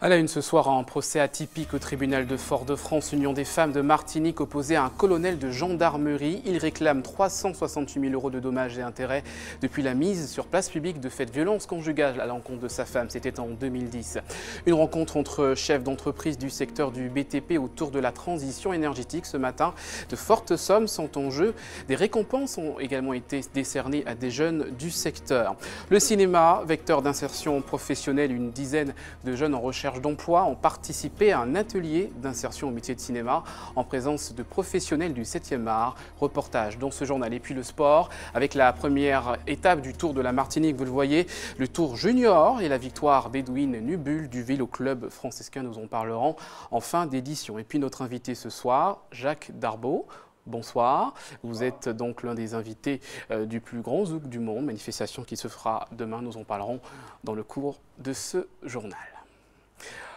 À la une ce soir, un procès atypique au tribunal de Fort-de-France. Union des femmes de Martinique opposée à un colonel de gendarmerie. Il réclame 368 000 € de dommages et intérêts depuis la mise sur place publique de faits de violence conjugale à l'encontre de sa femme. C'était en 2010. Une rencontre entre chefs d'entreprise du secteur du BTP autour de la transition énergétique ce matin. De fortes sommes sont en jeu. Des récompenses ont également été décernées à des jeunes du secteur. Le cinéma, vecteur d'insertion professionnelle, une dizaine de jeunes en recherche d'emploi ont participé à un atelier d'insertion au métier de cinéma en présence de professionnels du 7e art. Reportage dans ce journal. Et puis le sport, avec la première étape du Tour de la Martinique, vous le voyez, le Tour Junior et la victoire d'Edwin Nubul du Vélo Club franciscain. Nous en parlerons en fin d'édition. Et puis notre invité ce soir, Jacques Darbeau. Bonsoir, vous êtes donc l'un des invités du plus grand zouk du monde, manifestation qui se fera demain. Nous en parlerons dans le cours de ce journal.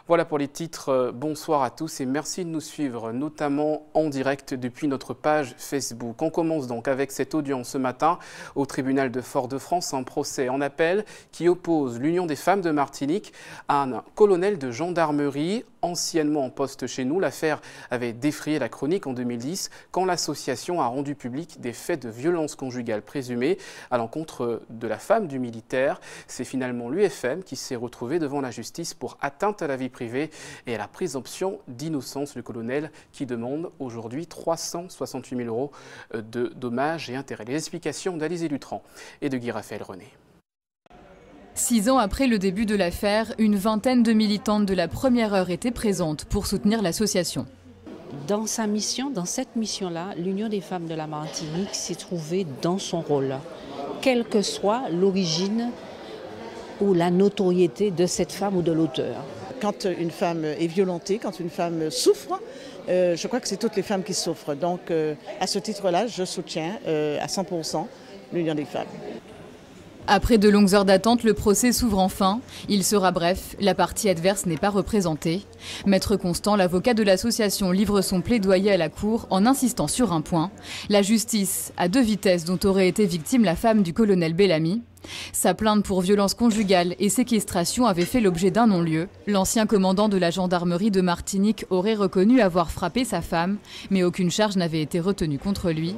Voilà pour les titres. Bonsoir à tous et merci de nous suivre, notamment en direct depuis notre page Facebook. On commence donc avec cette audience ce matin au tribunal de Fort-de-France, un procès en appel qui oppose l'Union des femmes de Martinique à un colonel de gendarmerie anciennement en poste chez nous. L'affaire avait défrayé la chronique en 2010 quand l'association a rendu public des faits de violence conjugale présumés à l'encontre de la femme du militaire. C'est finalement l'UFM qui s'est retrouvé devant la justice pour atteinte à la vie privée et à la présomption d'innocence. Le colonel qui demande aujourd'hui 368 000 € de dommages et intérêts. Les explications d'Alizé Lutran et de Guy Raphaël René. 6 ans après le début de l'affaire, une vingtaine de militantes de la première heure étaient présentes pour soutenir l'association. Dans sa mission, dans cette mission-là, l'Union des femmes de la Martinique s'est trouvée dans son rôle, quelle que soit l'origine ou la notoriété de cette femme ou de l'auteur. Quand une femme est violentée, quand une femme souffre, je crois que c'est toutes les femmes qui souffrent. Donc à ce titre-là, je soutiens à 100% l'Union des femmes. Après de longues heures d'attente, le procès s'ouvre enfin. Il sera bref, la partie adverse n'est pas représentée. Maître Constant, l'avocat de l'association, livre son plaidoyer à la cour en insistant sur un point. La justice à 2 vitesses dont aurait été victime la femme du colonel Bellamy. Sa plainte pour violence conjugale et séquestration avait fait l'objet d'un non-lieu. L'ancien commandant de la gendarmerie de Martinique aurait reconnu avoir frappé sa femme, mais aucune charge n'avait été retenue contre lui.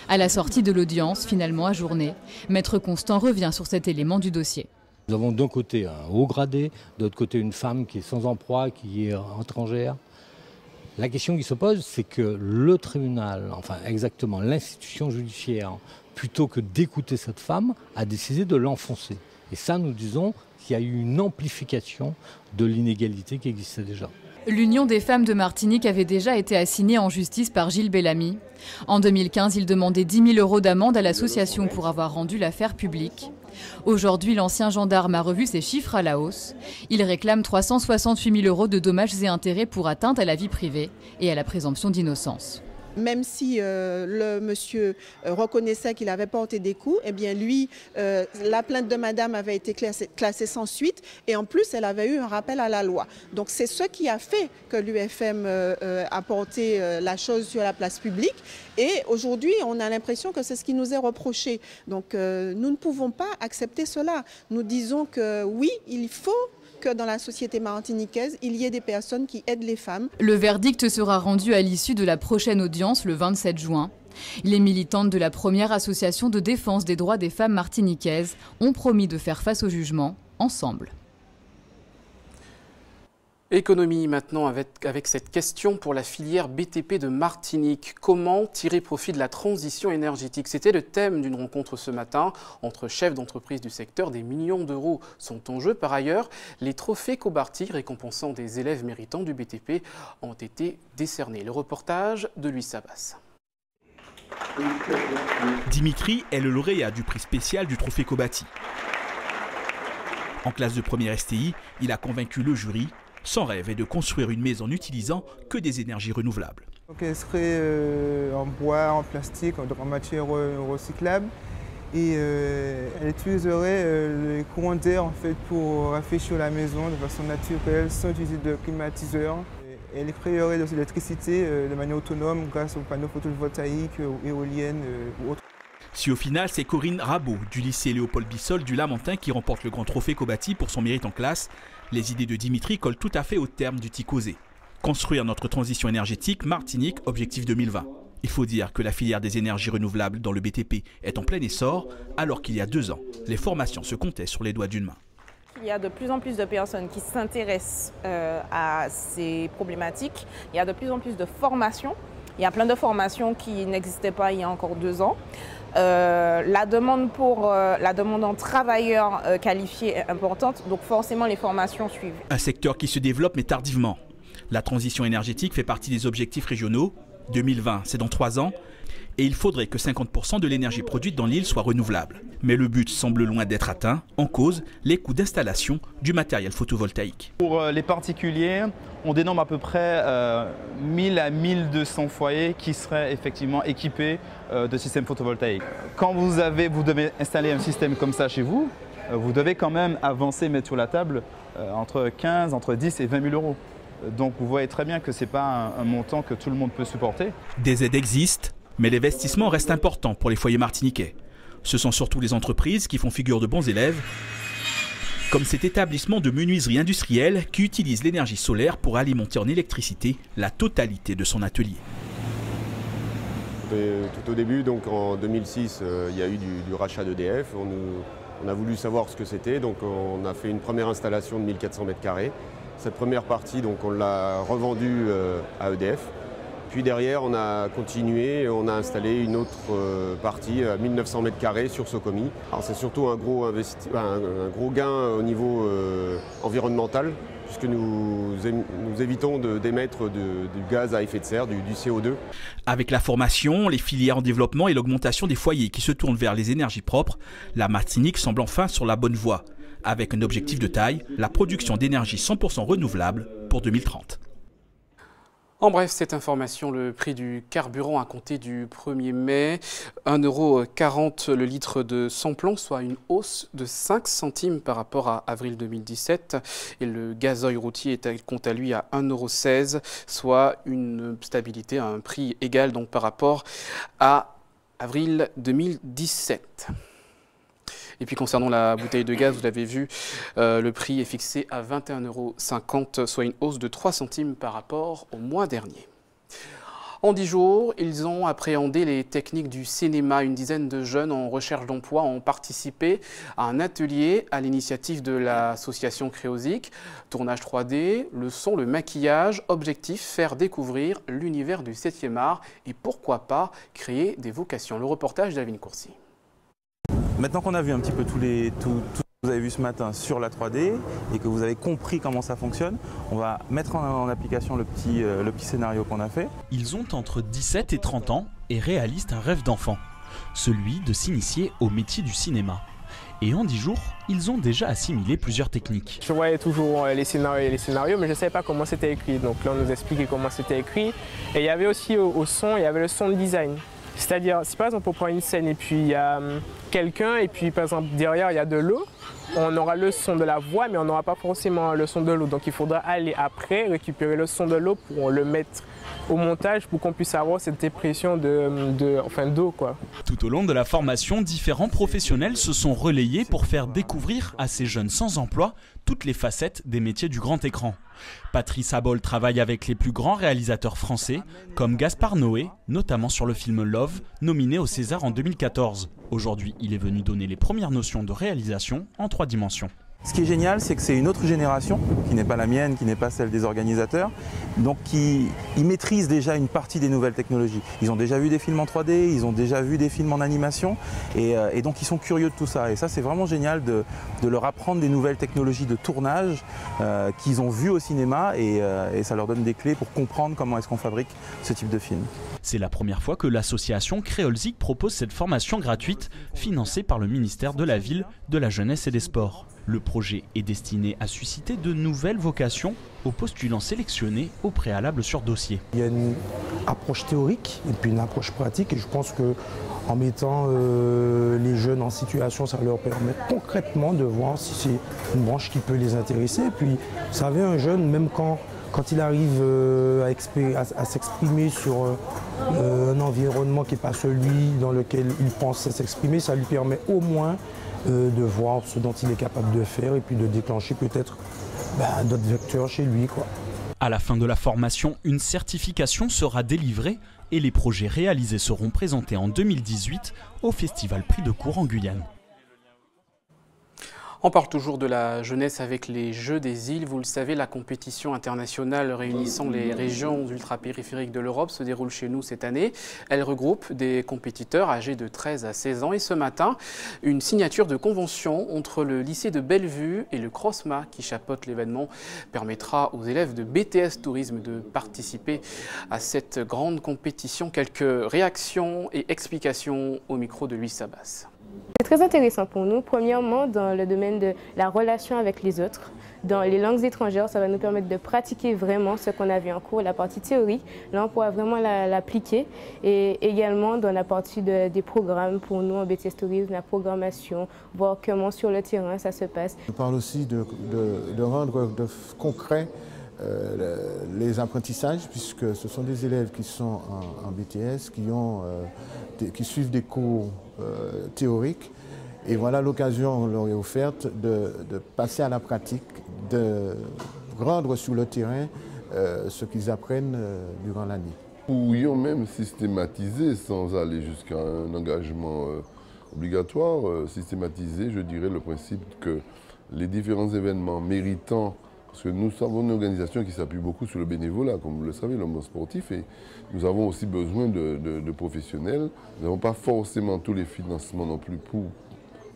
À la sortie de l'audience, finalement ajournée, Maître Constant revient sur cet élément du dossier. Nous avons d'un côté un haut gradé, de l'autre côté une femme qui est sans emploi, qui est étrangère. La question qui se pose, c'est que le tribunal, enfin exactement l'institution judiciaire, plutôt que d'écouter cette femme, a décidé de l'enfoncer. Et ça, nous disons qu'il y a eu une amplification de l'inégalité qui existait déjà. L'Union des femmes de Martinique avait déjà été assignée en justice par Gilles Bellamy. En 2015, il demandait 10 000 € d'amende à l'association pour avoir rendu l'affaire publique. Aujourd'hui, l'ancien gendarme a revu ses chiffres à la hausse. Il réclame 368 000 € de dommages et intérêts pour atteinte à la vie privée et à la présomption d'innocence. Même si le monsieur reconnaissait qu'il avait porté des coups, eh bien lui, la plainte de madame avait été classée sans suite et en plus elle avait eu un rappel à la loi. Donc c'est ce qui a fait que l'UFM a porté la chose sur la place publique et aujourd'hui on a l'impression que c'est ce qui nous est reproché. Donc nous ne pouvons pas accepter cela. Nous disons que oui, il faut que dans la société martiniquaise, il y ait des personnes qui aident les femmes. Le verdict sera rendu à l'issue de la prochaine audience le 27 juin. Les militantes de la première association de défense des droits des femmes martiniquaises ont promis de faire face au jugement ensemble. Économie maintenant avec cette question pour la filière BTP de Martinique. Comment tirer profit de la transition énergétique? C'était le thème d'une rencontre ce matin entre chefs d'entreprise du secteur. Des millions d'euros sont en jeu. Par ailleurs, les trophées Cobarty récompensant des élèves méritants du BTP ont été décernés. Le reportage de Louis Sabas. Dimitri est le lauréat du prix spécial du trophée Cobarty. En classe de première STI, il a convaincu le jury. Son rêve est de construire une maison n'utilisant que des énergies renouvelables. Donc elle serait en bois, en plastique, en matière recyclable. Et elle utiliserait les courants d'air en fait, pour rafraîchir la maison de façon naturelle, sans utiliser de climatiseur. Elle créerait de l'électricité de manière autonome grâce aux panneaux photovoltaïques, éoliennes ou autres. Si au final c'est Corinne Rabot du lycée Léopold Bissol du Lamentin qui remporte le grand trophée Cobati pour son mérite en classe, les idées de Dimitri collent tout à fait au terme du TICOSE. Construire notre transition énergétique Martinique, objectif 2020. Il faut dire que la filière des énergies renouvelables dans le BTP est en plein essor, alors qu'il y a 2 ans, les formations se comptaient sur les doigts d'une main. Il y a de plus en plus de personnes qui s'intéressent à ces problématiques. Il y a de plus en plus de formations. Il y a plein de formations qui n'existaient pas il y a encore 2 ans. La demande en travailleurs qualifiés est importante, donc forcément les formations suivent. Un secteur qui se développe mais tardivement. La transition énergétique fait partie des objectifs régionaux. 2020, c'est dans 3 ans. Et il faudrait que 50% de l'énergie produite dans l'île soit renouvelable. Mais le but semble loin d'être atteint. En cause, les coûts d'installation du matériel photovoltaïque. Pour les particuliers, on dénombre à peu près 1000 à 1200 foyers qui seraient effectivement équipés de systèmes photovoltaïques. Quand vous devez installer un système comme ça chez vous, vous devez quand même avancer, mettre sur la table entre 10 et 20 000 euros. Donc vous voyez très bien que ce n'est pas un montant que tout le monde peut supporter. Des aides existent, mais l'investissement reste important pour les foyers martiniquais. Ce sont surtout les entreprises qui font figure de bons élèves, comme cet établissement de menuiserie industrielle qui utilise l'énergie solaire pour alimenter en électricité la totalité de son atelier. Tout au début, donc en 2006, il y a eu du rachat d'EDF. On a voulu savoir ce que c'était, donc on a fait une première installation de 1400 m². Cette première partie, donc, on l'a revendue à EDF. Puis derrière, on a continué et on a installé une autre partie à 1900 m² sur Socomi. Alors c'est surtout un gros gain au niveau environnemental, puisque nous évitons d'émettre du gaz à effet de serre, du CO2. Avec la formation, les filières en développement et l'augmentation des foyers qui se tournent vers les énergies propres, la Martinique semble enfin sur la bonne voie. Avec un objectif de taille, la production d'énergie 100% renouvelable pour 2030. En bref, cette information, le prix du carburant à compter du 1er mai, 1,40 € le litre de sans-plomb, soit une hausse de 5 centimes par rapport à avril 2017. Et le gazoil routier est quant à lui à 1,16 €, soit une stabilité à un prix égal donc par rapport à avril 2017. Et puis concernant la bouteille de gaz, vous l'avez vu, le prix est fixé à 21,50 €, soit une hausse de 3 centimes par rapport au mois dernier. En 10 jours, ils ont appréhendé les techniques du cinéma. Une dizaine de jeunes en recherche d'emploi ont participé à un atelier à l'initiative de l'association Créosic. Tournage 3D, le son, le maquillage, objectif, faire découvrir l'univers du 7e art et pourquoi pas créer des vocations. Le reportage d'Alvin Courcy. Maintenant qu'on a vu un petit peu tout ce que vous avez vu ce matin sur la 3D et que vous avez compris comment ça fonctionne, on va mettre en application le petit scénario qu'on a fait. Ils ont entre 17 et 30 ans et réalisent un rêve d'enfant, celui de s'initier au métier du cinéma. Et en 10 jours, ils ont déjà assimilé plusieurs techniques. Je voyais toujours les scénarios, mais je ne savais pas comment c'était écrit. Donc là, on nous expliquait comment c'était écrit. Et il y avait aussi au son, il y avait le son design. C'est-à-dire, si par exemple on prend une scène et puis il y a quelqu'un et puis par exemple derrière il y a de l'eau, on aura le son de la voix mais on n'aura pas forcément le son de l'eau. Donc il faudra aller après récupérer le son de l'eau pour le mettre au montage pour qu'on puisse avoir cette impression d'eau, quoi. Tout au long de la formation, différents professionnels se sont relayés pour faire découvrir à ces jeunes sans emploi toutes les facettes des métiers du grand écran. Patrice Abol travaille avec les plus grands réalisateurs français, comme Gaspard Noé, notamment sur le film Love, nominé au César en 2014. Aujourd'hui, il est venu donner les premières notions de réalisation en 3 dimensions. Ce qui est génial, c'est que c'est une autre génération, qui n'est pas la mienne, qui n'est pas celle des organisateurs, donc ils maîtrisent déjà une partie des nouvelles technologies. Ils ont déjà vu des films en 3D, ils ont déjà vu des films en animation, et donc ils sont curieux de tout ça. Et ça, c'est vraiment génial de leur apprendre des nouvelles technologies de tournage qu'ils ont vues au cinéma, et ça leur donne des clés pour comprendre comment est-ce qu'on fabrique ce type de film. C'est la première fois que l'association Créolzik propose cette formation gratuite, financée par le ministère de la Ville, de la Jeunesse et des Sports. Le projet est destiné à susciter de nouvelles vocations aux postulants sélectionnés au préalable sur dossier. Il y a une approche théorique et puis une approche pratique, et je pense qu'en mettant les jeunes en situation, ça leur permet concrètement de voir si c'est une branche qui peut les intéresser. Et puis, vous savez, un jeune, même quand quand il arrive à s'exprimer sur un environnement qui n'est pas celui dans lequel il pense s'exprimer, ça lui permet au moins de voir ce dont il est capable de faire et puis de déclencher peut-être d'autres vecteurs chez lui, quoi. À la fin de la formation, une certification sera délivrée et les projets réalisés seront présentés en 2018 au Festival Prix de Cour en Guyane. On parle toujours de la jeunesse avec les Jeux des îles. Vous le savez, la compétition internationale réunissant les régions ultra-périphériques de l'Europe se déroule chez nous cette année. Elle regroupe des compétiteurs âgés de 13 à 16 ans. Et ce matin, une signature de convention entre le lycée de Bellevue et le CROSMA qui chapeaute l'événement permettra aux élèves de BTS Tourisme de participer à cette grande compétition. Quelques réactions et explications au micro de Louis Sabas. C'est très intéressant pour nous, premièrement dans le domaine de la relation avec les autres. Dans les langues étrangères, ça va nous permettre de pratiquer vraiment ce qu'on a vu en cours, la partie théorie. Là, on pourra vraiment l'appliquer. Et également dans la partie des programmes pour nous en BTS Tourisme, la programmation, voir comment sur le terrain ça se passe. On parle aussi de rendre concret les apprentissages, puisque ce sont des élèves qui sont en BTS, qui suivent des cours théoriques. Et voilà l'occasion leur est offerte de passer à la pratique, de rendre sur le terrain ce qu'ils apprennent durant l'année. Nous pourrions même systématiser, sans aller jusqu'à un engagement obligatoire, systématiser, je dirais, le principe que les différents événements méritants, parce que nous avons une organisation qui s'appuie beaucoup sur le bénévolat, comme vous le savez, le monde sportif, et nous avons aussi besoin de professionnels. Nous n'avons pas forcément tous les financements non plus pour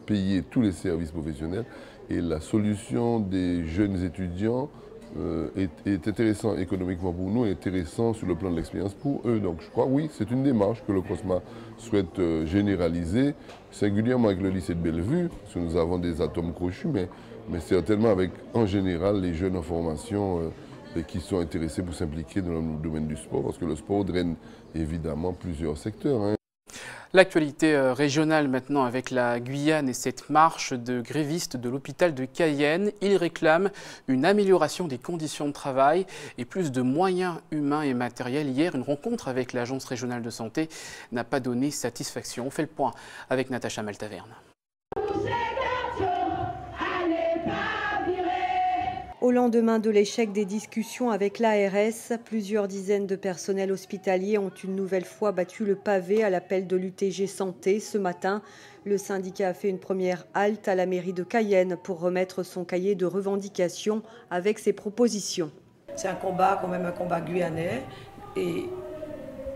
payer tous les services professionnels. Et la solution des jeunes étudiants est intéressant économiquement pour nous et intéressant sur le plan de l'expérience pour eux. Donc je crois, oui, c'est une démarche que le CROSMA souhaite généraliser, singulièrement avec le lycée de Bellevue, parce que nous avons des atomes crochus, mais certainement avec, en général, les jeunes en formation qui sont intéressés pour s'impliquer dans le domaine du sport, parce que le sport draine évidemment plusieurs secteurs. Hein. L'actualité régionale maintenant avec la Guyane et cette marche de grévistes de l'hôpital de Cayenne. Ils réclament une amélioration des conditions de travail et plus de moyens humains et matériels. Hier, une rencontre avec l'Agence régionale de santé n'a pas donné satisfaction. On fait le point avec Natacha Maltaverne. Au lendemain de l'échec des discussions avec l'ARS, plusieurs dizaines de personnels hospitaliers ont une nouvelle fois battu le pavé à l'appel de l'UTG Santé. Ce matin, le syndicat a fait une première halte à la mairie de Cayenne pour remettre son cahier de revendications avec ses propositions. C'est un combat, quand même un combat guyanais, et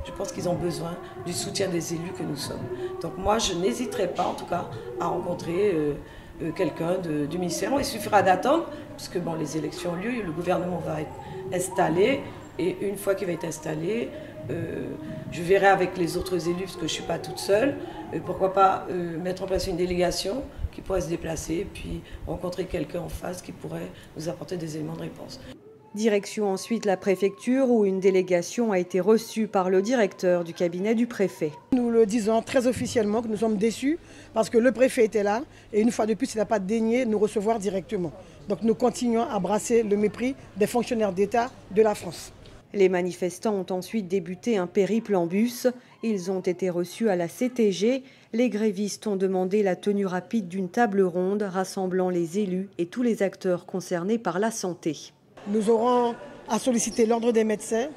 je pense qu'ils ont besoin du soutien des élus que nous sommes. Donc moi, je n'hésiterai pas, en tout cas, à rencontrer quelqu'un du ministère. Il suffira d'attendre, parce que bon, les élections ont lieu, le gouvernement va être installé, et une fois qu'il va être installé, je verrai avec les autres élus, parce que je ne suis pas toute seule, pourquoi pas mettre en place une délégation qui pourrait se déplacer, puis rencontrer quelqu'un en face qui pourrait nous apporter des éléments de réponse. Direction ensuite la préfecture où une délégation a été reçue par le directeur du cabinet du préfet. Nous le disons très officiellement que nous sommes déçus parce que le préfet était là et une fois de plus il n'a pas daigné nous recevoir directement. Donc nous continuons à brasser le mépris des fonctionnaires d'État de la France. Les manifestants ont ensuite débuté un périple en bus. Ils ont été reçus à la CTG. Les grévistes ont demandé la tenue rapide d'une table ronde rassemblant les élus et tous les acteurs concernés par la santé. Nous aurons à solliciter l'ordre des médecins,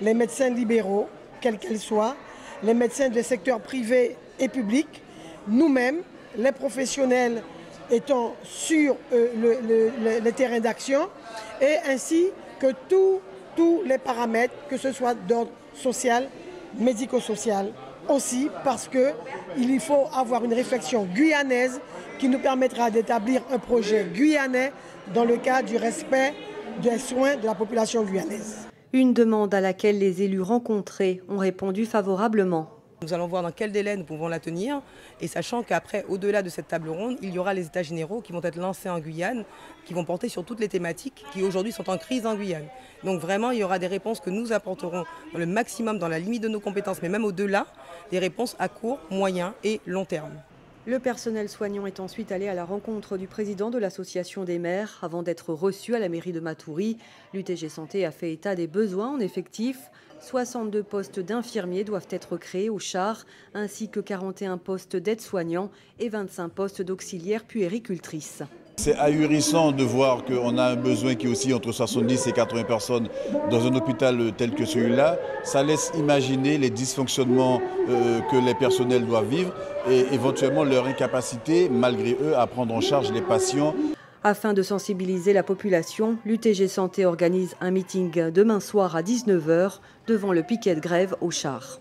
les médecins libéraux, quels qu'ils soient, les médecins des secteurs privés et publics, nous-mêmes, les professionnels étant sur les terrains d'action, et ainsi que tous les paramètres, que ce soit d'ordre social, médico-social aussi, parce qu'il faut avoir une réflexion guyanaise qui nous permettra d'établir un projet guyanais dans le cadre du respect des soins de la population guyanaise. Une demande à laquelle les élus rencontrés ont répondu favorablement. Nous allons voir dans quel délai nous pouvons la tenir, et sachant qu'après, au-delà de cette table ronde, il y aura les états généraux qui vont être lancés en Guyane, qui vont porter sur toutes les thématiques qui aujourd'hui sont en crise en Guyane. Donc vraiment, il y aura des réponses que nous apporterons dans le maximum, dans la limite de nos compétences, mais même au-delà, des réponses à court, moyen et long terme. Le personnel soignant est ensuite allé à la rencontre du président de l'association des maires avant d'être reçu à la mairie de Matoury. L'UTG Santé a fait état des besoins en effectifs. 62 postes d'infirmiers doivent être créés au char, ainsi que 41 postes d'aides-soignants et 25 postes d'auxiliaires puéricultrices. C'est ahurissant de voir qu'on a un besoin qui oscille entre 70 et 80 personnes dans un hôpital tel que celui-là. Ça laisse imaginer les dysfonctionnements que les personnels doivent vivre et éventuellement leur incapacité, malgré eux, à prendre en charge les patients. Afin de sensibiliser la population, l'UTG Santé organise un meeting demain soir à 19 h devant le piquet de grève au char.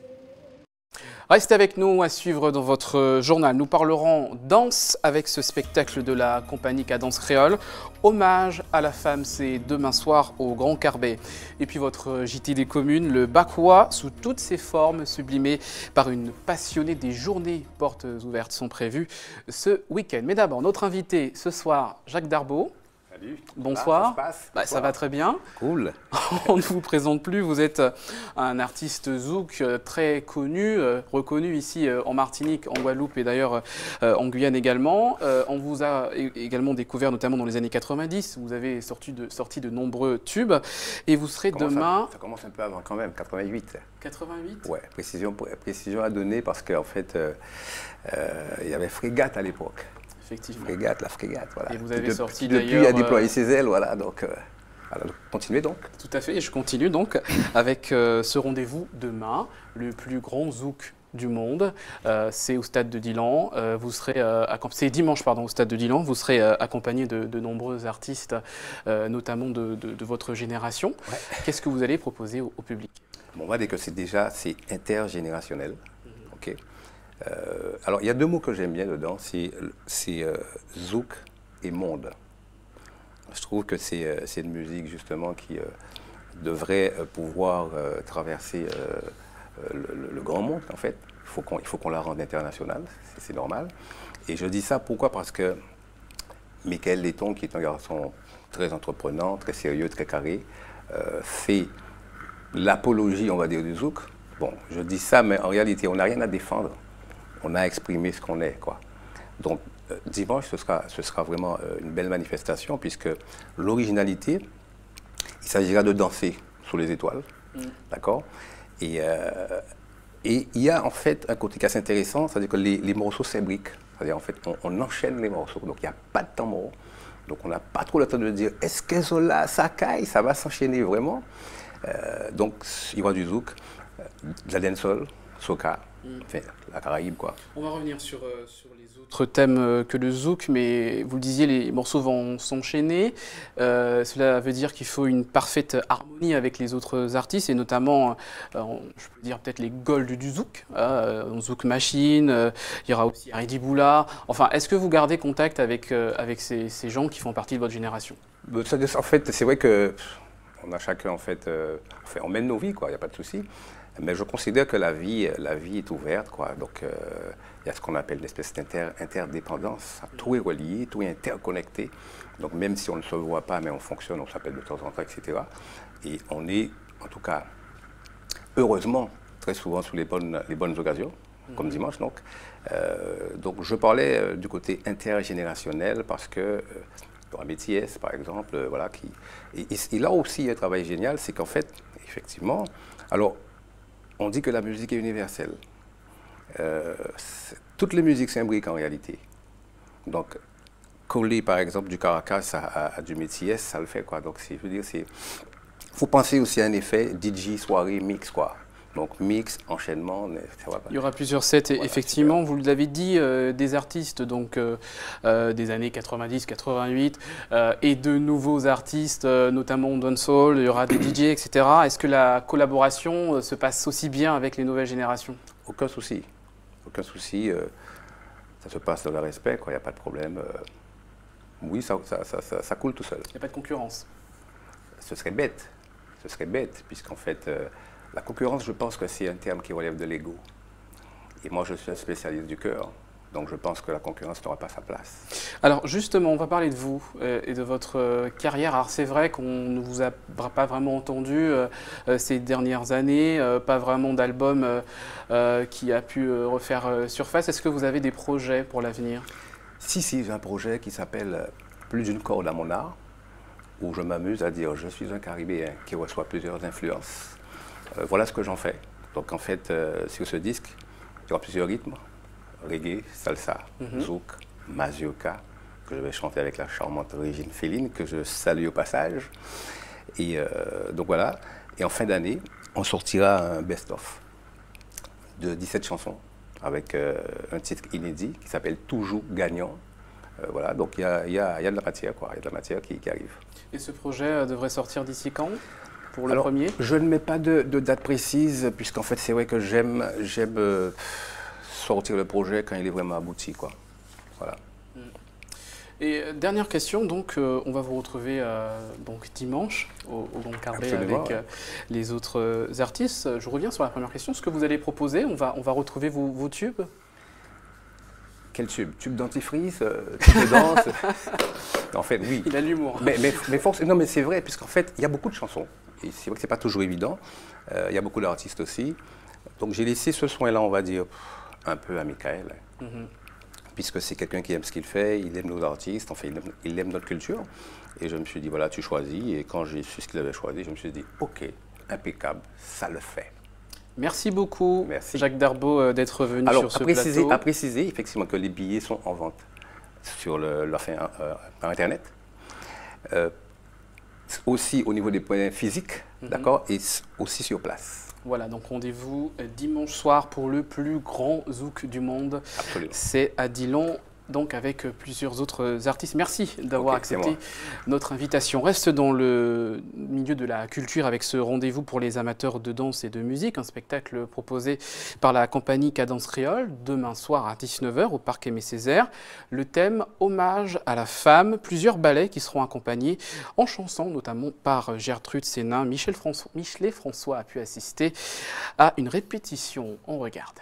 Restez avec nous à suivre dans votre journal. Nous parlerons danse avec ce spectacle de la compagnie Cadence Créole. Hommage à la femme, c'est demain soir au Grand Carbet. Et puis votre JT des communes, le Bakoua, sous toutes ses formes, sublimé par une passionnée. Des journées portes ouvertes sont prévues ce week-end. Mais d'abord, notre invité ce soir, Jacques Darbaud. Salut. Bonsoir. Ça se passe. Ça va très bien. Cool. On ne vous présente plus, vous êtes un artiste zouk très connu, reconnu ici en Martinique, en Guadeloupe et d'ailleurs en Guyane également. On vous a également découvert notamment dans les années 90, vous avez sorti de nombreux tubes et vous serez demain... Ça commence un peu avant quand même, 88. 88 ? Ouais, précision à donner parce qu'en fait, il y avait Frégate à l'époque. Effectivement. La frégate, voilà. Et vous avez sorti d'ailleurs... Depuis, il a déployé ses ailes, voilà, donc... continuez donc. Tout à fait, et je continue donc avec ce rendez-vous demain, le plus grand zouk du monde. C'est au stade de Dilan. C'est dimanche, au stade de Dilan. Vous serez accompagné de nombreux artistes, notamment de votre génération. Ouais. Qu'est-ce que vous allez proposer au public? Bon, on va dire que c'est intergénérationnel. Ok. Alors, il y a deux mots que j'aime bien dedans, c'est zouk et monde. Je trouve que c'est une musique justement qui devrait pouvoir traverser le grand monde en fait. Il faut qu'on la rende internationale, c'est normal. Et je dis ça pourquoi? Parce que Michael Letton, qui est un garçon très entreprenant, très sérieux, très carré, fait l'apologie, on va dire, du zouk. Bon, je dis ça, mais en réalité, on n'a rien à défendre. On a exprimé ce qu'on est, quoi. Donc, dimanche, ce sera vraiment une belle manifestation, puisque l'originalité, il s'agira de danser sous les étoiles, d'accord? Et il y a en fait un côté qui est assez intéressant, c'est-à-dire que les morceaux s'imbriquent, c'est-à-dire en fait, on enchaîne les morceaux, donc il n'y a pas de temps mort. Donc, on n'a pas trop le temps de dire, est-ce que Zola, ça caille, ça va s'enchaîner vraiment? Donc, il y aura du zouk, de la dancehall, soca, enfin, la Caraïbe, quoi. On va revenir sur les autres thèmes que le zouk, mais vous le disiez, les morceaux vont s'enchaîner. Cela veut dire qu'il faut une parfaite harmonie avec les autres artistes, et notamment, je peux dire peut-être les golds du zouk, Zouk Machine, il y aura aussi Haridi Boula. Enfin, est-ce que vous gardez contact avec ces gens qui font partie de votre génération? En fait, c'est vrai que on a chacun, en fait, on mène nos vies, quoi, il n'y a pas de souci. Mais je considère que la vie est ouverte, quoi. Donc, il y a ce qu'on appelle une espèce d'interdépendance. Tout est relié, tout est interconnecté. Donc, même si on ne se voit pas, mais on fonctionne, on s'appelle de temps en temps, etc. Et on est, en tout cas, heureusement, très souvent sous les bonnes occasions, comme dimanche, donc. Donc, je parlais du côté intergénérationnel parce que Métis, par exemple, voilà, et là aussi, il y a un travail génial, c'est qu'en fait, effectivement, alors, on dit que la musique est universelle. Toutes les musiques s'imbriquent en réalité. Donc, coller, par exemple, du Caracas à du Métis, ça le fait, quoi. Donc, je veux dire, il faut penser aussi à un effet DJ, soirée, mix, quoi. Donc, mix, enchaînement, ça va pas. Il y aura plusieurs sets, voilà, effectivement. Vous l'avez dit, des artistes donc, des années 90, 88, et de nouveaux artistes, notamment dancehall, il y aura des DJ, etc. Est-ce que la collaboration se passe aussi bien avec les nouvelles générations? Aucun souci. Aucun souci. Ça se passe dans le respect, quoi. Il n'y a pas de problème. Oui, ça coule tout seul. Il n'y a pas de concurrence? Ce serait bête. Ce serait bête, puisqu'en fait... la concurrence, je pense que c'est un terme qui relève de l'ego. Et moi, je suis un spécialiste du cœur. Donc je pense que la concurrence n'aura pas sa place. Alors justement, on va parler de vous et de votre carrière. Alors c'est vrai qu'on ne vous a pas vraiment entendu ces dernières années, pas vraiment d'album qui a pu refaire surface. Est-ce que vous avez des projets pour l'avenir? Si, j'ai un projet qui s'appelle Plus d'une corde à mon art, où je m'amuse à dire je suis un Caribéen qui reçoit plusieurs influences. Voilà ce que j'en fais. Donc en fait, sur ce disque, il y aura plusieurs rythmes. Reggae, salsa, zouk, mazioka, que je vais chanter avec la charmante Régine Féline, que je salue au passage. Et donc voilà. Et en fin d'année, on sortira un best-of de 17 chansons, avec un titre inédit qui s'appelle Toujours gagnant. Voilà, donc il y a de la matière, quoi. Il y a de la matière qui arrive. Et ce projet devrait sortir d'ici quand? Pour le Alors, premier? Je ne mets pas de date précise, puisqu'en fait, c'est vrai que j'aime sortir le projet quand il est vraiment abouti, quoi. Voilà. Et dernière question, donc on va vous retrouver donc dimanche au Grand Carbet avec les autres artistes. Je reviens sur la première question. Ce que vous allez proposer, on va retrouver vos tubes. Quel tube? Tube dentifrice, tube de danse. En fait, oui. Il a l'humour. Non, mais c'est vrai, puisqu'en fait, il y a beaucoup de chansons. Et c'est vrai que c'est pas toujours évident. Il y a beaucoup d'artistes aussi. Donc j'ai laissé ce soin-là, on va dire, un peu à Michael. Puisque c'est quelqu'un qui aime ce qu'il fait, il aime nos artistes, enfin il aime notre culture. Et je me suis dit, voilà, tu choisis. Et quand j'ai su ce qu'il avait choisi, je me suis dit, ok, impeccable, ça le fait. Merci beaucoup, Jacques Darbaud, d'être venu sur ce plateau. À préciser, effectivement, que les billets sont en vente sur par Internet. Aussi au niveau des points physiques, d'accord, et aussi sur place. Voilà, donc rendez-vous dimanche soir pour le plus grand zouk du monde. Absolument. C'est à Dillon, donc avec plusieurs autres artistes. Merci d'avoir accepté notre invitation. On reste dans le milieu de la culture avec ce rendez-vous pour les amateurs de danse et de musique, un spectacle proposé par la compagnie Cadence Créole, demain soir à 19h au Parc Aimé-Césaire. Le thème « Hommage à la femme », plusieurs ballets qui seront accompagnés en chansons, notamment par Gertrude Sénin. Michelet François a pu assister à une répétition. On regarde.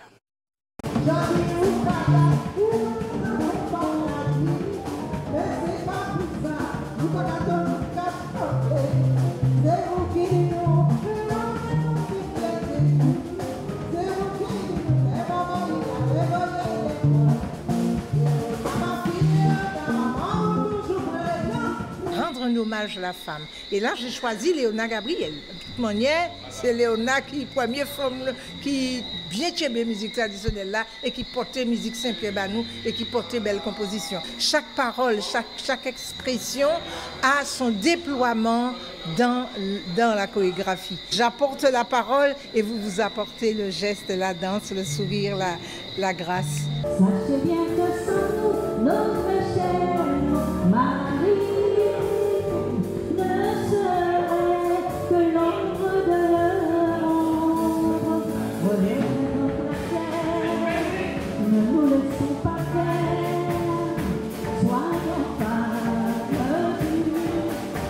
Un hommage à la femme. Et là, j'ai choisi Léona Gabriel. De toute manière, c'est Léona qui première femme qui bien aimait la musique traditionnelle là et qui portait musique Saint-Pierre Banou et qui portait belle composition. Chaque parole, chaque expression a son déploiement dans la chorégraphie. J'apporte la parole et vous apportez le geste, la danse, le sourire, la grâce. Sachez bien que sans nous, notre chère Marie ne serait que l'ombre de l'ombre. Relève notre terre, ne nous laissons pas faire, soyons parvenus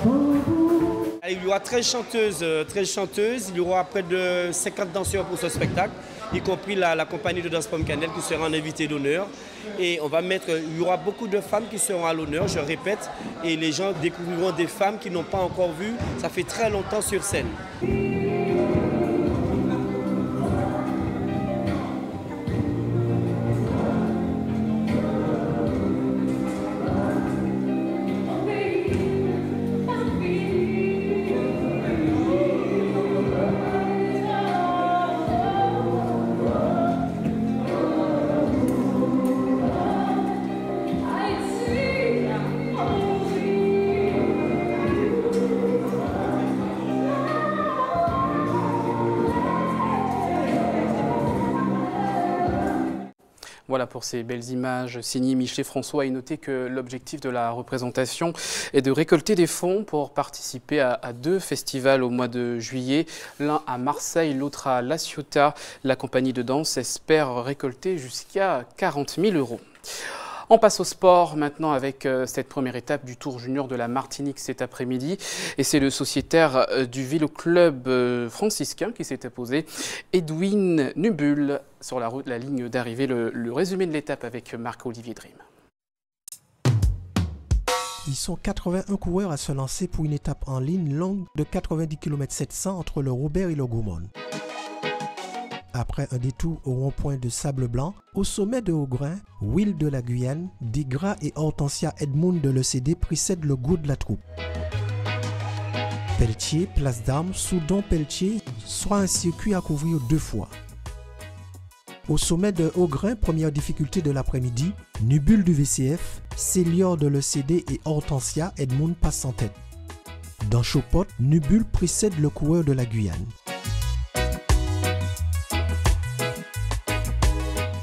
au bout. Il y aura 13 chanteuses, il y aura près de 50 danseurs pour ce spectacle, y compris la compagnie de danse Pomme Cannelle qui sera en invité d'honneur. Et il y aura beaucoup de femmes qui seront à l'honneur, je répète, et les gens découvriront des femmes qu'ils n'ont pas encore vues, ça fait très longtemps sur scène. Voilà pour ces belles images signées Michelet François. Et notez que l'objectif de la représentation est de récolter des fonds pour participer à 2 festivals au mois de juillet. L'un à Marseille, l'autre à La Ciotat. La compagnie de danse espère récolter jusqu'à 40 000 €. On passe au sport maintenant avec cette première étape du Tour Junior de la Martinique cet après-midi. Et c'est le sociétaire du Vélo Club franciscain qui s'est imposé, Edwin Nubul, sur la route, la ligne d'arrivée. Le résumé de l'étape avec Marc-Olivier Dream. Ils sont 81 coureurs à se lancer pour une étape en ligne longue de 90 km 700 entre le Robert et le Gaumont. Après un détour au rond-point de Sable Blanc, au sommet de Haut-Grain, Will de la Guyane, Digra et Hortensia Edmund de l'ECD précèdent le goût de la troupe. Pelletier, Place d'Armes, Soudon-Pelletier sera un circuit à couvrir 2 fois. Au sommet de Haut-Grain, première difficulté de l'après-midi, Nubule du VCF, Célior de l'ECD et Hortensia Edmund passent en tête. Dans Chopot, Nubule précède le coureur de la Guyane.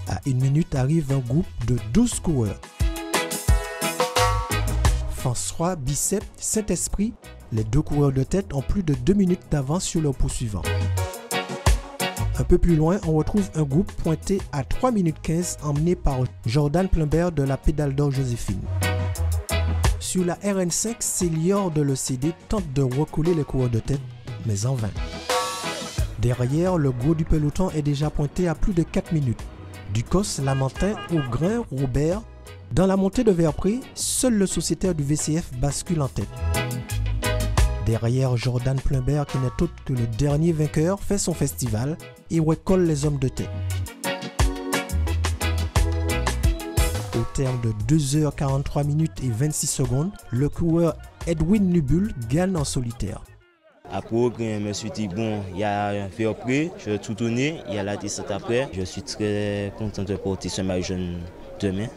À 1 minute arrive un groupe de 12 coureurs. François, Bicep, Saint-Esprit, les 2 coureurs de tête ont plus de 2 minutes d'avance sur leurs poursuivants. Un peu plus loin, on retrouve un groupe pointé à 3 minutes 15 emmené par Jordan Plumbert de la Pédale d'Or Joséphine. Sur la RN5, Célior de l'ECD tente de recoller les coureurs de tête, mais en vain. Derrière, le gros du peloton est déjà pointé à plus de 4 minutes. Ducos, Lamentin, Haut-Grain, Robert. Dans la montée de Verpré, seul le sociétaire du VCF bascule en tête. Derrière, Jordan Plumbert, qui n'est autre que le dernier vainqueur, fait son festival et recolle les hommes de tête. Au terme de 2h43 minutes et 26 secondes, le coureur Edwin Nubule gagne en solitaire. Après, je me suis dit, bon, il y a fait après, je vais tout tourner, il y a la descente après. Je suis très content de porter ce maillot jaune demain.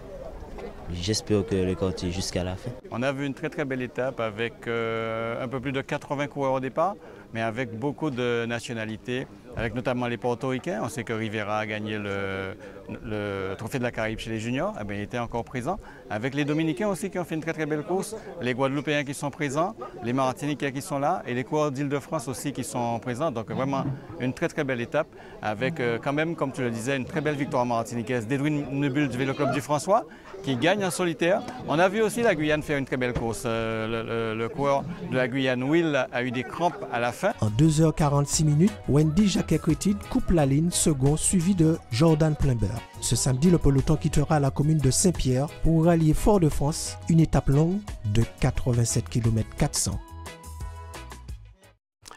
J'espère que le quartier jusqu'à la fin. On a vu une très très belle étape avec un peu plus de 80 coureurs au départ, mais avec beaucoup de nationalités, avec notamment les portoricains. On sait que Rivera a gagné le trophée de la Caraïbe chez les juniors, il était encore présent. Avec les Dominicains aussi qui ont fait une très très belle course, les Guadeloupéens qui sont présents, les Martiniquais qui sont là et les coureurs d'Île-de-France aussi qui sont présents. Donc vraiment une très très belle étape avec quand même, comme tu le disais, une très belle victoire martiniquaise d'Edwin Nubule du Vélo Club du François qui gagne en solitaire. On a vu aussi la Guyane faire une très belle course. Le coureur de la Guyane, Will, a eu des crampes à la fin. En 2h46 minutes, Wendy Jacquet-Crétide coupe la ligne second suivi de Jordan Plumbert. Ce samedi, le peloton quittera la commune de Saint-Pierre pour rallier Fort-de-France, une étape longue de 87 km 400.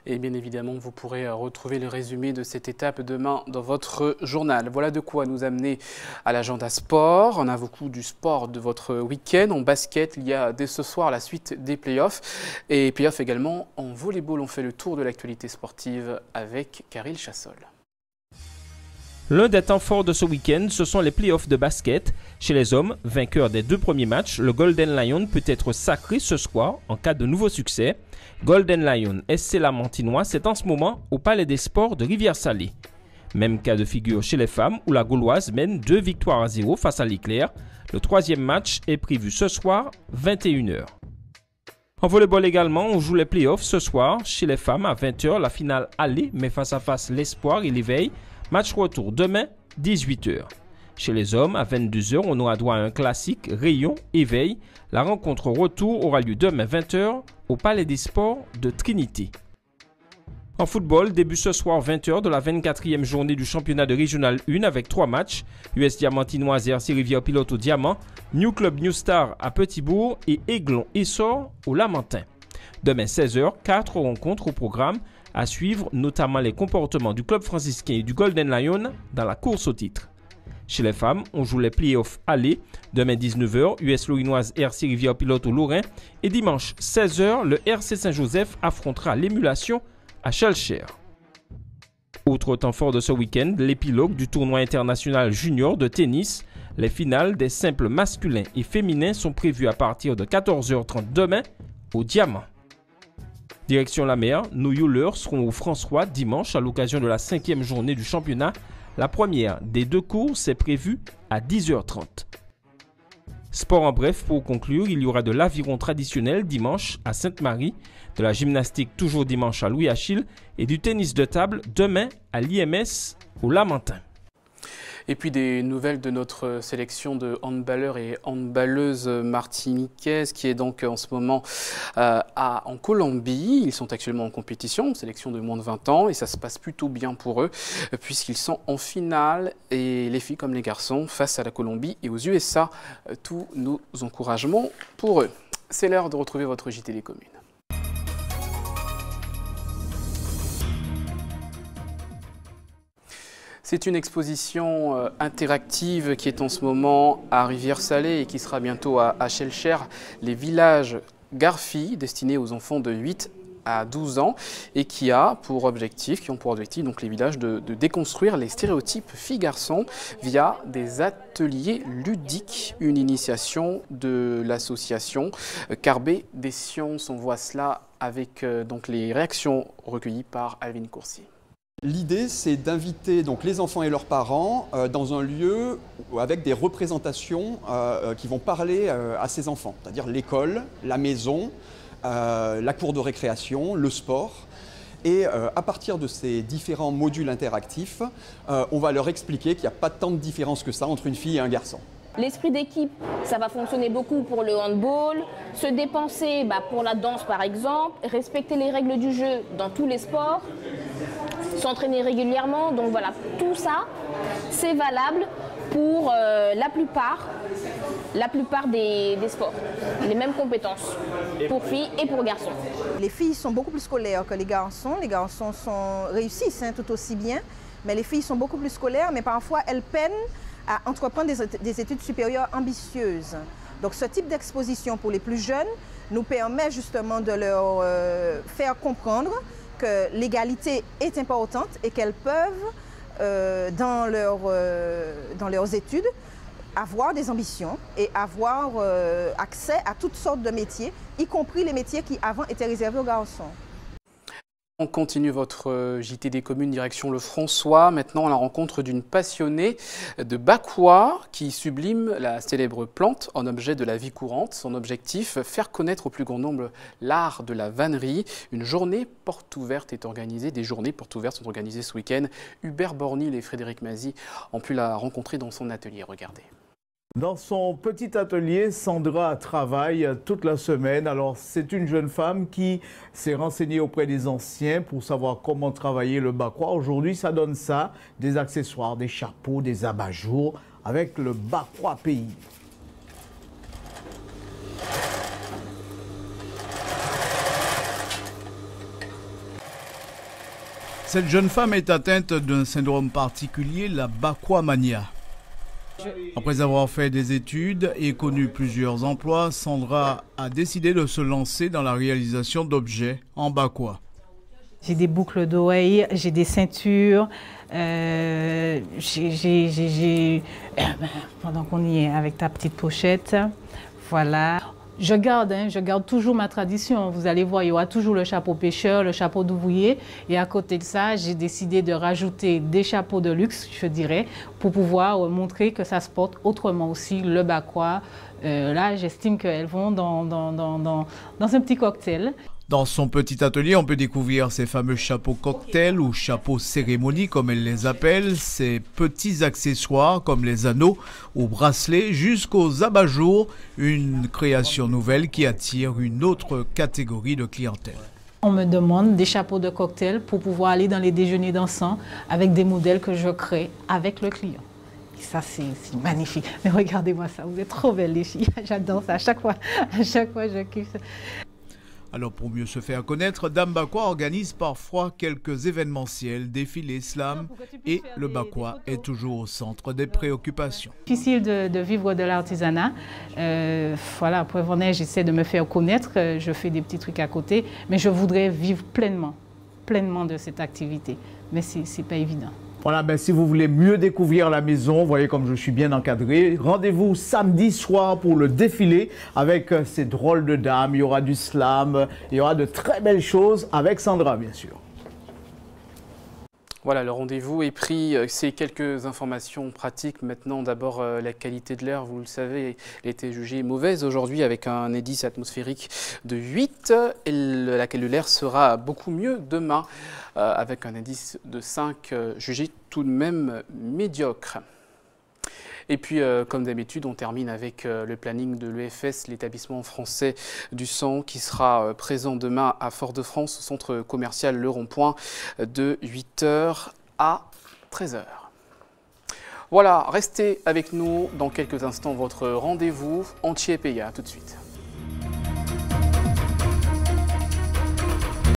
Et bien évidemment, vous pourrez retrouver le résumé de cette étape demain dans votre journal. Voilà de quoi nous amener à l'agenda sport. On a beaucoup du sport de votre week-end. En basket, il y a dès ce soir la suite des playoffs. Et playoffs également en volleyball. On fait le tour de l'actualité sportive avec Karil Chassol. L'un des temps forts de ce week-end, ce sont les playoffs de basket. Chez les hommes, vainqueur des 2 premiers matchs, le Golden Lion peut être sacré ce soir en cas de nouveau succès. Golden Lion SC Lamantinois, c'est en ce moment au Palais des Sports de Rivière-Salée. Même cas de figure chez les femmes où la Gauloise mène 2-0 face à l'Éclair. Le 3e match est prévu ce soir, 21h. En volleyball également, on joue les playoffs ce soir. Chez les femmes, à 20h, la finale aller met face à face l'Espoir et l'Éveil. Match retour demain, 18h. Chez les hommes, à 22h, on aura droit à un classique Rayon-Éveil. La rencontre retour aura lieu demain 20h au Palais des Sports de Trinité. En football, début ce soir 20h de la 24e journée du championnat de Régional 1 avec 3 matchs. US Diamantinoise et RC Rivière-Pilote au Diamant, New Club New Star à Petit-Bourg et Aiglon Essor au Lamentin. Demain 16h, 4 rencontres au programme. À suivre notamment les comportements du club franciscain et du Golden Lion dans la course au titre. Chez les femmes, on joue les playoffs aller. Demain 19h, US Lorinoise RC Rivière-Pilote au Lorrain. Et dimanche 16h, le RC Saint-Joseph affrontera l'émulation à Schellcher. Autre temps fort de ce week-end, l'épilogue du tournoi international junior de tennis. Les finales des simples masculins et féminins sont prévues à partir de 14h30 demain au Diamant. Direction la mer, nos Youleurs seront au François dimanche à l'occasion de la 5e journée du championnat. La première des 2 courses est prévue à 10h30. Sport en bref, pour conclure, il y aura de l'aviron traditionnel dimanche à Sainte-Marie, de la gymnastique toujours dimanche à Louis-Achille et du tennis de table demain à l'IMS au Lamentin. Et puis des nouvelles de notre sélection de handballeurs et handballeuses martiniquaises qui est donc en ce moment en Colombie. Ils sont actuellement en compétition, sélection de moins de 20 ans et ça se passe plutôt bien pour eux puisqu'ils sont en finale et les filles comme les garçons face à la Colombie et aux USA. Tous nos encouragements pour eux. C'est l'heure de retrouver votre JT des communes. C'est une exposition interactive qui est en ce moment à Rivière-Salée et qui sera bientôt à Schellcher, les villages Garfi destinés aux enfants de 8 à 12 ans et qui ont pour objectif donc les villages de déconstruire les stéréotypes filles-garçons via des ateliers ludiques, une initiation de l'association Carbet des Sciences. On voit cela avec donc les réactions recueillies par Alvin Coursier. L'idée, c'est d'inviter donc les enfants et leurs parents dans un lieu avec des représentations qui vont parler à ces enfants, c'est-à-dire l'école, la maison, la cour de récréation, le sport. Et à partir de ces différents modules interactifs, on va leur expliquer qu'il n'y a pas tant de différence que ça entre une fille et un garçon. L'esprit d'équipe, ça va fonctionner beaucoup pour le handball, se dépenser pour la danse par exemple, respecter les règles du jeu dans tous les sports, s'entraîner régulièrement. Donc voilà, tout ça, c'est valable pour la plupart des sports. Les mêmes compétences pour filles et pour garçons. Les filles sont beaucoup plus scolaires que les garçons. Les garçons réussissent tout aussi bien, mais les filles sont beaucoup plus scolaires, mais parfois elles peinent à entreprendre des études supérieures ambitieuses. Donc ce type d'exposition pour les plus jeunes nous permet justement de leur faire comprendre que l'égalité est importante et qu'elles peuvent, dans leurs études, avoir des ambitions et avoir accès à toutes sortes de métiers, y compris les métiers qui avant étaient réservés aux garçons. On continue votre JT des communes direction le François. Maintenant, à la rencontre d'une passionnée de Bakwa qui sublime la célèbre plante en objet de la vie courante. Son objectif, faire connaître au plus grand nombre l'art de la vannerie. Une journée porte ouverte est organisée. Des journées portes ouvertes sont organisées ce week-end. Hubert Bornil et Frédéric Mazy ont pu la rencontrer dans son atelier. Regardez. Dans son petit atelier, Sandra travaille toute la semaine. Alors, c'est une jeune femme qui s'est renseignée auprès des anciens pour savoir comment travailler le Bakwa. Aujourd'hui, ça donne ça, des accessoires, des chapeaux, des abat-jours avec le Bakwa pays. Cette jeune femme est atteinte d'un syndrome particulier, la Bakwa mania. Après avoir fait des études et connu plusieurs emplois, Sandra a décidé de se lancer dans la réalisation d'objets en Bakwa. J'ai des boucles d'oreilles, j'ai des ceintures, pendant qu'on y est avec ta petite pochette, voilà. Je garde toujours ma tradition. Vous allez voir, il y aura toujours le chapeau pêcheur, le chapeau d'ouvrier. Et à côté de ça, j'ai décidé de rajouter des chapeaux de luxe, je dirais, pour pouvoir montrer que ça se porte autrement aussi, le Bakwa. Là, j'estime qu'elles vont dans un petit cocktail. Dans son petit atelier, on peut découvrir ces fameux chapeaux cocktails ou chapeaux cérémonie comme elle les appelle, ces petits accessoires comme les anneaux ou bracelets jusqu'aux abat-jours, une création nouvelle qui attire une autre catégorie de clientèle. On me demande des chapeaux de cocktail pour pouvoir aller dans les déjeuners dansants avec des modèles que je crée avec le client. Et ça, c'est magnifique. Mais regardez-moi ça, vous êtes trop belles les filles. J'adore ça, à chaque fois je kiffe ça. Alors pour mieux se faire connaître, Dame Bakwa organise parfois quelques événementiels, défilés slam et le Bakwa est toujours au centre des préoccupations. Difficile de vivre de l'artisanat. Voilà, preuve en est, j'essaie de me faire connaître, je fais des petits trucs à côté, mais je voudrais vivre pleinement de cette activité. Mais c'est pas évident. Voilà, ben si vous voulez mieux découvrir la maison, vous voyez comme je suis bien encadré, rendez-vous samedi soir pour le défilé avec ces drôles de dames. Il y aura du slam, il y aura de très belles choses avec Sandra, bien sûr. Voilà, le rendez-vous est pris. C'est quelques informations pratiques. Maintenant, d'abord, la qualité de l'air, vous le savez, elle était jugée mauvaise aujourd'hui avec un indice atmosphérique de 8. Et la qualité de l'air sera beaucoup mieux demain avec un indice de 5 jugé tout de même médiocre. Et puis, comme d'habitude, on termine avec le planning de l'EFS, l'établissement français du sang, qui sera présent demain à Fort-de-France, au centre commercial Le Rond-Point, de 8h à 13h. Voilà, restez avec nous dans quelques instants, votre rendez-vous entier payé. À tout de suite.